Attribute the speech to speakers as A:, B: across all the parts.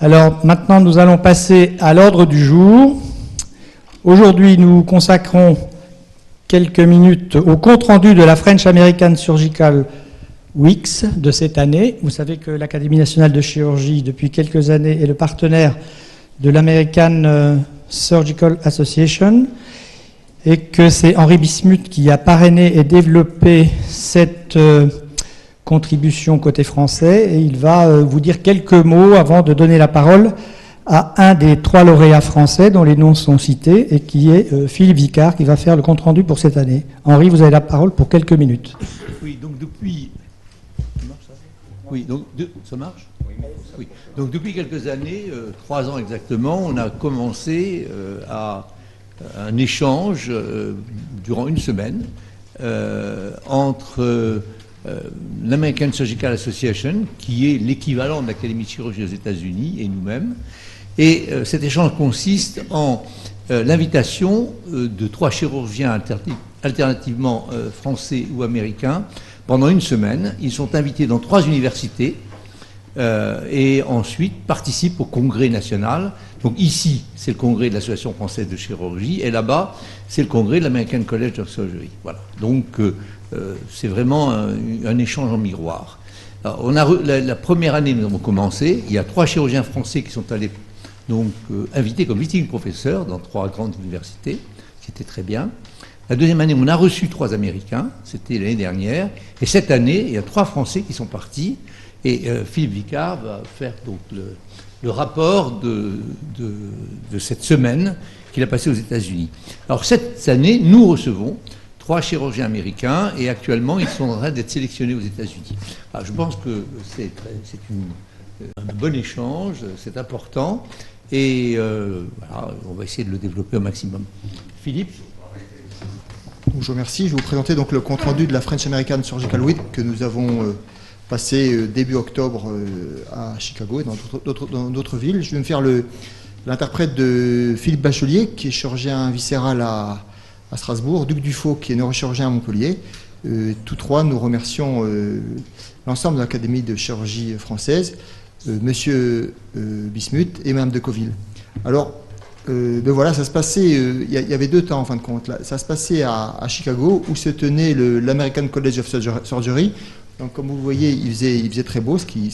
A: Alors maintenant, nous allons passer à l'ordre du jour. Aujourd'hui, nous consacrons quelques minutes au compte-rendu de la French American Surgical Weeks de cette année. Vous savez que l'Académie nationale de chirurgie, depuis quelques années, est le partenaire de l'American Surgical Association et que c'est Henri Bismuth qui a parrainé et développé cette contribution côté français, et il va vous dire quelques mots avant de donner la parole à un des 3 lauréats français dont les noms sont cités et qui est Philippe Vicard, qui va faire le compte-rendu pour cette année. Henri, vous avez la parole pour quelques minutes.
B: Oui, donc depuis... Ça marche, ça ? Oui, donc... Ça marche ? Oui. Donc depuis quelques années, 3 ans exactement, on a commencé un échange durant une semaine entre l'American Surgical Association, qui est l'équivalent de l'Académie de chirurgie aux États-Unis, et nous-mêmes. Et cet échange consiste en l'invitation de 3 chirurgiens alternativement français ou américains pendant une semaine. Ils sont invités dans 3 universités et ensuite participent au congrès national. Donc ici, c'est le congrès de l'Association française de chirurgie, et là-bas, c'est le congrès de l'American College of Surgery. Voilà. Donc c'est vraiment un échange en miroir. Alors, la première année, nous avons commencé. Il y a 3 chirurgiens français qui sont allés donc invités comme visiting professeurs dans 3 grandes universités, c'était très bien. La deuxième année, on a reçu 3 Américains, c'était l'année dernière. Et cette année, il y a 3 Français qui sont partis. Et Philippe Vicard va faire donc le rapport de cette semaine qu'il a passée aux États-Unis. Alors cette année, nous recevons 3 chirurgiens américains et actuellement, ils sont en train d'être sélectionnés aux États-Unis. Alors, je pense que c'est un bon échange, c'est important et voilà, on va essayer de le développer au maximum. Philippe ?
C: Je vous remercie. Je vais vous présenter donc le compte-rendu de la French American Surgical Week que nous avons passé début octobre à Chicago et dans d'autres villes. Je vais me faire l'interprète de Philippe Bachelier, qui est chirurgien viscéral à Strasbourg, Duc Dufaux, qui est neurochirurgien à Montpellier. Tous 3, nous remercions l'ensemble de l'Académie de chirurgie française, Monsieur Bismuth et Madame de Coville. Alors, voilà, ça se passait, il y avait 2 temps en fin de compte. Là. Ça se passait à Chicago, où se tenait l'American College of Surgery. Donc, comme vous le voyez, il faisait très beau, ce qui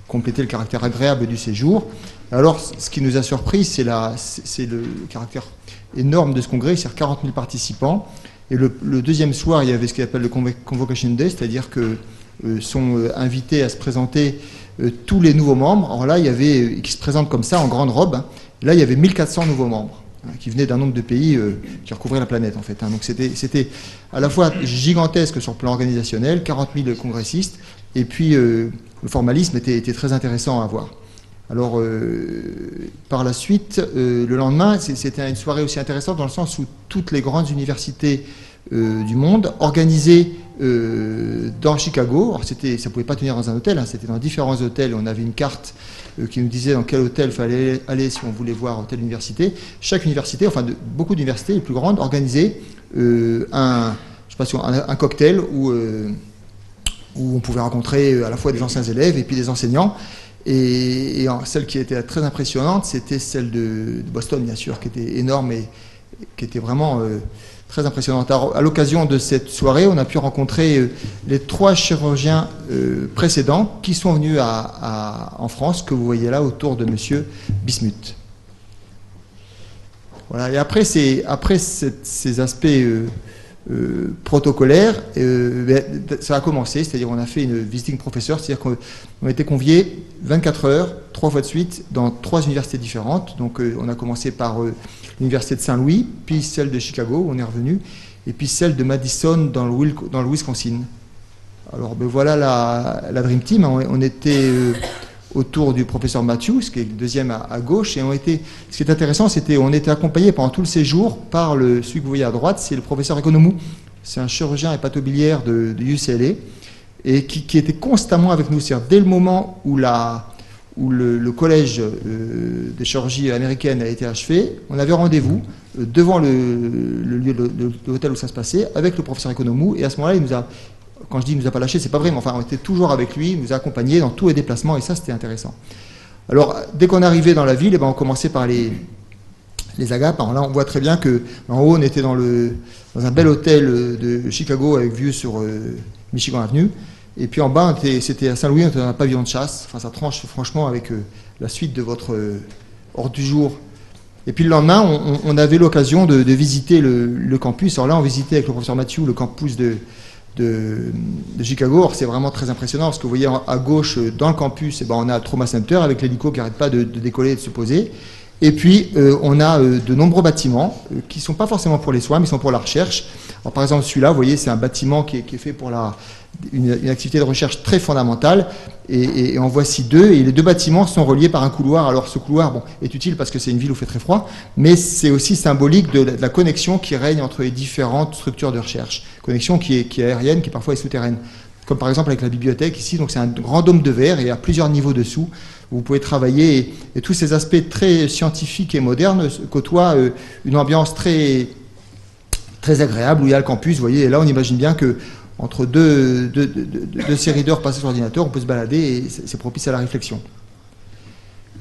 C: complétait le caractère agréable du séjour. Alors, ce qui nous a surpris, c'est le caractère énorme de ce congrès, c'est-à-dire 40 000 participants. Et le deuxième soir, il y avait ce qu'on appelle le Convocation Day, c'est-à-dire que sont invités à se présenter tous les nouveaux membres. Alors là, il y avait, qui se présentent comme ça, en grande robe. Hein. Là, il y avait 1400 nouveaux membres, hein, qui venaient d'un nombre de pays qui recouvraient la planète, en fait. Hein. Donc c'était à la fois gigantesque sur le plan organisationnel, 40 000 congressistes, et puis le formalisme était très intéressant à voir. Alors, par la suite, le lendemain, c'était une soirée aussi intéressante dans le sens où toutes les grandes universités du monde organisées dans Chicago. Alors, ça ne pouvait pas tenir dans un hôtel, hein, c'était dans différents hôtels. On avait une carte qui nous disait dans quel hôtel il fallait aller si on voulait voir telle université. Chaque université, enfin beaucoup d'universités, les plus grandes, organisaient un cocktail où on pouvait rencontrer à la fois des anciens élèves et puis des enseignants. Et celle qui était très impressionnante, c'était celle de Boston, bien sûr, qui était énorme et qui était vraiment très impressionnante. Alors, à l'occasion de cette soirée, on a pu rencontrer les 3 chirurgiens précédents qui sont venus en France, que vous voyez là autour de Monsieur Bismuth. Voilà. Et après ces aspects protocolaire, ça a commencé, c'est-à-dire on a fait une visiting professeur, c'est-à-dire qu'on a été conviés 24 heures, 3 fois de suite, dans 3 universités différentes. Donc on a commencé par l'université de Saint-Louis, puis celle de Chicago, où on est revenu, et puis celle de Madison dans le Wisconsin. Alors voilà la Dream Team, on était autour du professeur Matthews, qui est le deuxième à gauche, et ce qui est intéressant, on était accompagné pendant tout le séjour par celui que vous voyez à droite, c'est le professeur Economou. C'est un chirurgien hépatobiliaire de UCLA, et qui était constamment avec nous. C'est-à-dire, dès le moment où le collège des chirurgies américaines a été achevé, on avait rendez-vous devant l'hôtel où ça se passait, avec le professeur Economou, et à ce moment-là, quand je dis il ne nous a pas lâché, c'est pas vrai, mais enfin on était toujours avec lui, il nous a accompagnés dans tous les déplacements, et ça c'était intéressant. Alors, dès qu'on arrivait dans la ville, on commençait par les agapes. Alors là, on voit très bien qu'en haut, on était dans un bel hôtel de Chicago avec vue sur Michigan Avenue. Et puis en bas, c'était à Saint-Louis, on était dans un pavillon de chasse. Enfin, ça tranche franchement avec la suite de votre ordre du jour. Et puis le lendemain, on avait l'occasion de visiter le campus. Alors là, on visitait avec le professeur Mathieu le campus de Chicago. Alors c'est vraiment très impressionnant parce que vous voyez à gauche, dans le campus, on a le Trauma Center avec l'hélico qui n'arrête pas de décoller et de se poser. Et puis, on a de nombreux bâtiments qui ne sont pas forcément pour les soins, mais sont pour la recherche. Alors, par exemple, celui-là, vous voyez, c'est un bâtiment qui est fait pour une activité de recherche très fondamentale. Et en voici deux. Et les deux bâtiments sont reliés par un couloir. Alors, ce couloir est utile parce que c'est une ville où il fait très froid, mais c'est aussi symbolique de la connexion qui règne entre les différentes structures de recherche. Connexion qui est aérienne, qui parfois est souterraine. Comme par exemple avec la bibliothèque ici. Donc, c'est un grand dôme de verre et il y a plusieurs niveaux dessous. Vous pouvez travailler et tous ces aspects très scientifiques et modernes côtoient une ambiance très, très agréable où il y a le campus. Vous voyez, et là, on imagine bien que entre deux séries d'heures passées sur l'ordinateur, on peut se balader et c'est propice à la réflexion.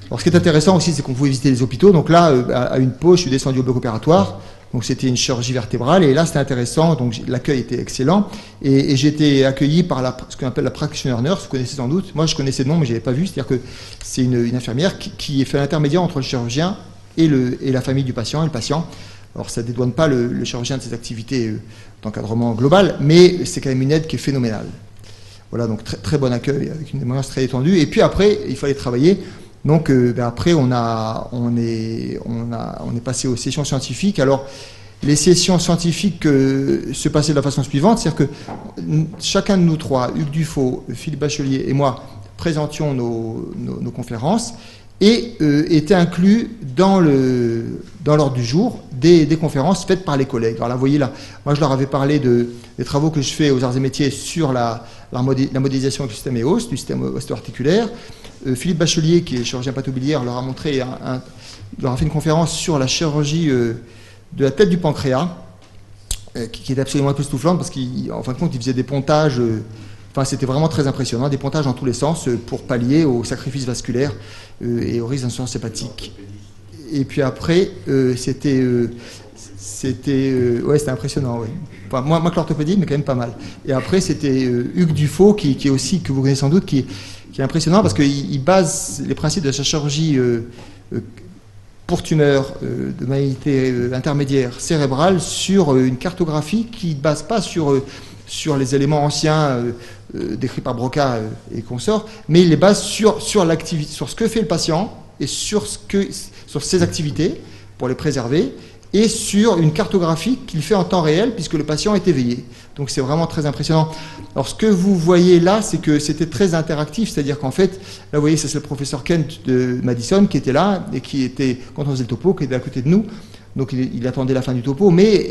C: Alors, ce qui est intéressant aussi, c'est qu'on pouvait visiter les hôpitaux. Donc là, à une pause, je suis descendu au bloc opératoire. Donc c'était une chirurgie vertébrale et là c'était intéressant, donc l'accueil était excellent et j'ai été accueilli par ce qu'on appelle la practitioner nurse, vous connaissez sans doute, moi je connaissais le nom mais je n'avais pas vu, c'est-à-dire que c'est une infirmière qui fait l'intermédiaire entre le chirurgien et la famille du patient et le patient. Alors ça ne dédouane pas le chirurgien de ses activités d'encadrement global, mais c'est quand même une aide qui est phénoménale. Voilà, donc très, très bon accueil avec une ambiance très étendue et puis après il fallait travailler. Donc après on est passé aux sessions scientifiques. Alors les sessions scientifiques se passaient de la façon suivante, c'est-à-dire que chacun de nous trois, Hugues Dufaux, Philippe Bachelier et moi, présentions nos conférences et étaient inclus dans l'ordre du jour des conférences faites par les collègues. Alors là, vous voyez là, moi je leur avais parlé des travaux que je fais aux arts et métiers sur la modélisation du système EOS, du système ostéo-articulaire. Philippe Bachelier, qui est chirurgien pathobiliaire, leur a fait une conférence sur la chirurgie de la tête du pancréas, qui est absolument époustouflante parce qu'en fin de compte, il faisait des pontages. C'était vraiment très impressionnant, des pontages dans tous les sens pour pallier au sacrifice vasculaire et au risque d'insuffisance hépatique. Et puis après, c'était impressionnant, oui. Enfin, moins que l'orthopédie, mais quand même pas mal. Et après, c'était Hugues Dufaux, qui est aussi, que vous connaissez sans doute, qui est impressionnant parce qu'il base les principes de sa chirurgie pour tumeur de malignité intermédiaire cérébrale sur une cartographie qui ne base pas sur les éléments anciens décrits par Broca et consorts, mais il les base sur ce que fait le patient et sur ses activités pour les préserver et sur une cartographie qu'il fait en temps réel puisque le patient est éveillé. Donc c'est vraiment très impressionnant. Alors ce que vous voyez là, c'est que c'était très interactif, c'est-à-dire qu'en fait, là vous voyez, c'est le professeur Kent de Madison qui était là et qui était, quand on faisait le topo, qui était à côté de nous, donc il attendait la fin du topo, mais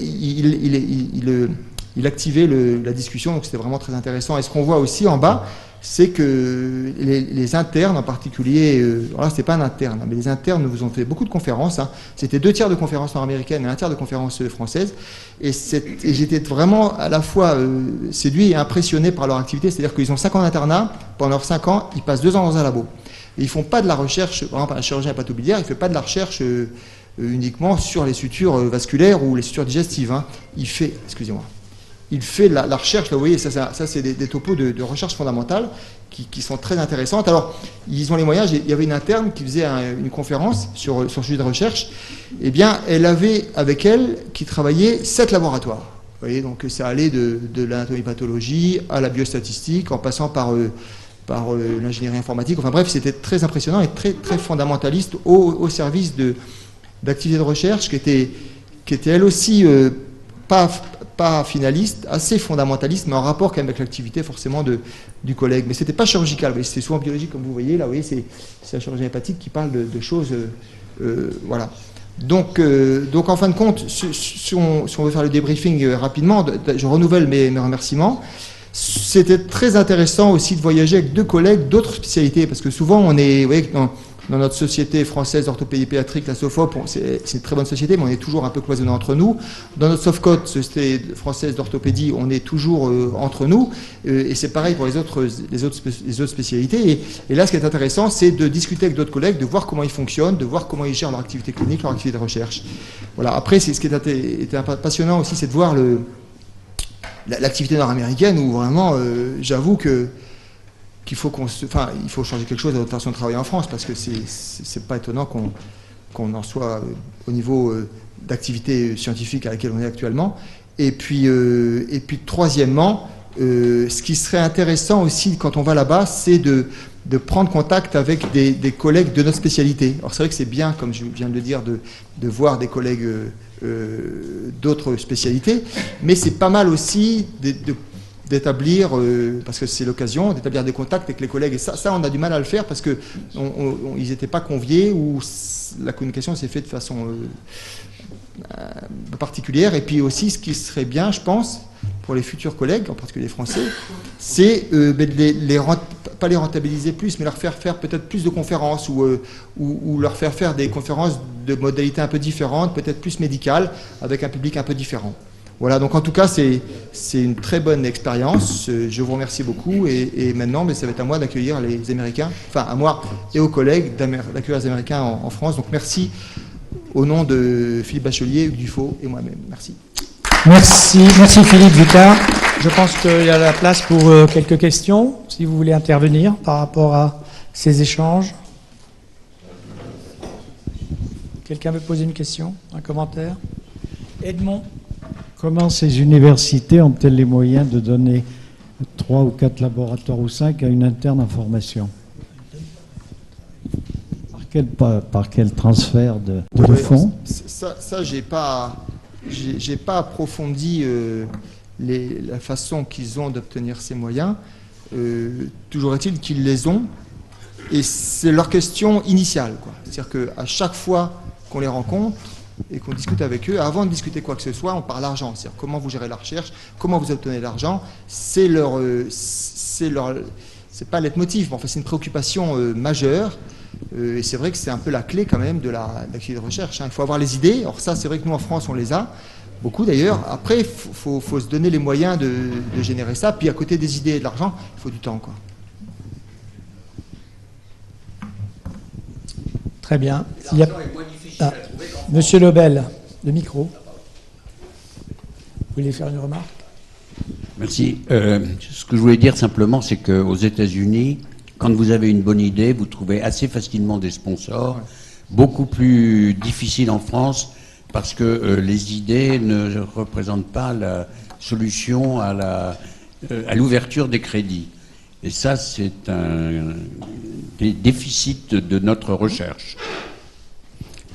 C: il activait la discussion, donc c'était vraiment très intéressant. Et ce qu'on voit aussi en bas, c'est que les internes en particulier, alors là c'est pas un interne, mais les internes vous ont fait beaucoup de conférences, hein. C'était 2/3 de conférences nord-américaines et 1/3 de conférences françaises, et j'étais vraiment à la fois séduit et impressionné par leur activité, c'est-à-dire qu'ils ont 5 ans d'internat, pendant leurs 5 ans, ils passent 2 ans dans un labo. Et ils font pas de la recherche, par exemple un chirurgien pathobiliaire, il fait pas de la recherche uniquement sur les sutures vasculaires ou les sutures digestives, hein. Il fait la recherche, là, vous voyez, ça c'est des topos de recherche fondamentale qui sont très intéressantes. Alors, ils ont les moyens. Il y avait une interne qui faisait une conférence sur le sujet de recherche. Eh bien, elle avait avec elle qui travaillait 7 laboratoires. Vous voyez, donc ça allait de l'anatomie-pathologie à la biostatistique, en passant par l'ingénierie informatique. Enfin bref, c'était très impressionnant et très, très fondamentaliste au service d'activités de recherche qui était elle aussi pas finaliste, assez fondamentaliste, mais en rapport quand même avec l'activité forcément du collègue. Mais c'était pas chirurgical, c'était souvent biologique comme vous voyez, là vous voyez, c'est la chirurgie hépatique qui parle de choses, voilà. Donc en fin de compte, si on veut faire le débriefing rapidement, je renouvelle mes remerciements. C'était très intéressant aussi de voyager avec 2 collègues d'autres spécialités, parce que souvent on est, vous voyez, dans notre société française d'orthopédie pédiatrique, la SOFOP, c'est une très bonne société, mais on est toujours un peu cloisonnés entre nous. Dans notre SOFCOT, société française d'orthopédie, on est toujours entre nous, et c'est pareil pour les autres spécialités. Et là, ce qui est intéressant, c'est de discuter avec d'autres collègues, de voir comment ils fonctionnent, de voir comment ils gèrent leur activité clinique, leur activité de recherche. Voilà. Après, ce qui était passionnant aussi, c'est de voir l'activité nord-américaine, où vraiment, j'avoue qu'il faut il faut changer quelque chose à notre façon de travailler en France, parce que c'est pas étonnant qu'on en soit au niveau d'activité scientifique à laquelle on est actuellement. Et puis troisièmement, ce qui serait intéressant aussi quand on va là-bas, c'est de prendre contact avec des collègues de notre spécialité. Alors c'est vrai que c'est bien, comme je viens de le dire, de voir des collègues d'autres spécialités, mais c'est pas mal aussi d'établir, parce que c'est l'occasion, d'établir des contacts avec les collègues. Et ça, on a du mal à le faire parce qu'ils n'étaient pas conviés, ou la communication s'est faite de façon particulière. Et puis aussi, ce qui serait bien, je pense, pour les futurs collègues, en particulier les Français, c'est pas les rentabiliser plus, mais leur faire faire peut-être plus de conférences, ou leur faire faire des conférences de modalités un peu différentes, peut-être plus médicales, avec un public un peu différent. Voilà, donc en tout cas, c'est une très bonne expérience. Je vous remercie beaucoup. Et maintenant, ça va être à moi d'accueillir les Américains, enfin à moi et aux collègues d'accueillir les Américains en France. Donc merci au nom de Philippe Bachelier, Hugues Dufaux et moi-même. Merci.
A: Merci Philippe Vicard. Je pense qu'il y a la place pour quelques questions, si vous voulez intervenir par rapport à ces échanges. Quelqu'un veut poser une question, un commentaire? Edmond.
D: Comment ces universités ont-elles les moyens de donner 3 ou 4 laboratoires ou 5 à une interne en formation? Par quel transfert de fonds?
C: Ça j'ai pas approfondi la façon qu'ils ont d'obtenir ces moyens. Toujours est-il qu'ils les ont, et c'est leur question initiale, quoi. C'est-à-dire qu'à chaque fois qu'on les rencontre et qu'on discute avec eux, avant de discuter quoi que ce soit, on parle argent. C'est-à-dire comment vous gérez la recherche, comment vous obtenez l'argent. C'est pas leitmotiv, mais enfin c'est une préoccupation majeure. Et c'est vrai que c'est un peu la clé quand même de l'activité de recherche. Il faut avoir les idées. Alors ça, c'est vrai que nous en France, on les a beaucoup d'ailleurs. Après, il faut se donner les moyens de générer ça. Puis à côté des idées et de l'argent, il faut du temps, quoi.
A: Très bien. Monsieur Lebel, le micro. Vous voulez faire une remarque?
E: Merci. Ce que je voulais dire simplement, c'est qu'aux États-Unis, quand vous avez une bonne idée, vous trouvez assez facilement des sponsors. Beaucoup plus difficile en France, parce que les idées ne représentent pas la solution à l'ouverture des crédits. Et ça, c'est un des déficits de notre recherche.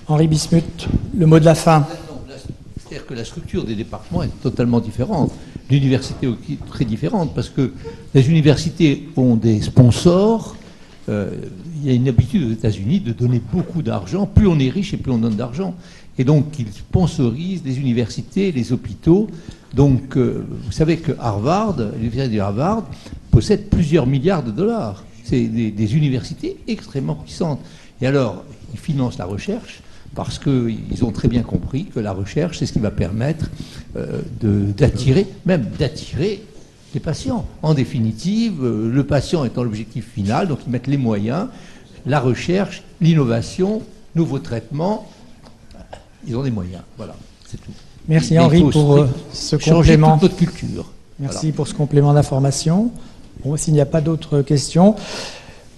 A: Henri Bismuth, le mot de la fin.
B: C'est-à-dire que la structure des départements est totalement différente. L'université est très différente, parce que les universités ont des sponsors. Il y a une habitude aux États-Unis de donner beaucoup d'argent. Plus on est riche et plus on donne d'argent. Et donc, ils sponsorisent les universités, les hôpitaux. Donc, vous savez que l'université de Harvard, possède plusieurs milliards de dollars. C'est des universités extrêmement puissantes. Et alors, ils financent la recherche, parce qu'ils ont très bien compris que la recherche, c'est ce qui va permettre d'attirer les patients. En définitive, le patient étant l'objectif final, donc ils mettent les moyens, la recherche, l'innovation, nouveaux traitements, ils ont des moyens. Voilà, c'est tout.
A: Merci Henri pour ce complément.
B: Toute notre culture.
A: Merci pour ce complément d'information. Bon, s'il n'y a pas d'autres questions,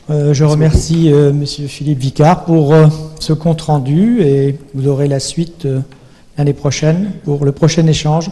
A: je remercie Monsieur Philippe Vicard pour ce compte rendu, et vous aurez la suite l'année prochaine pour le prochain échange.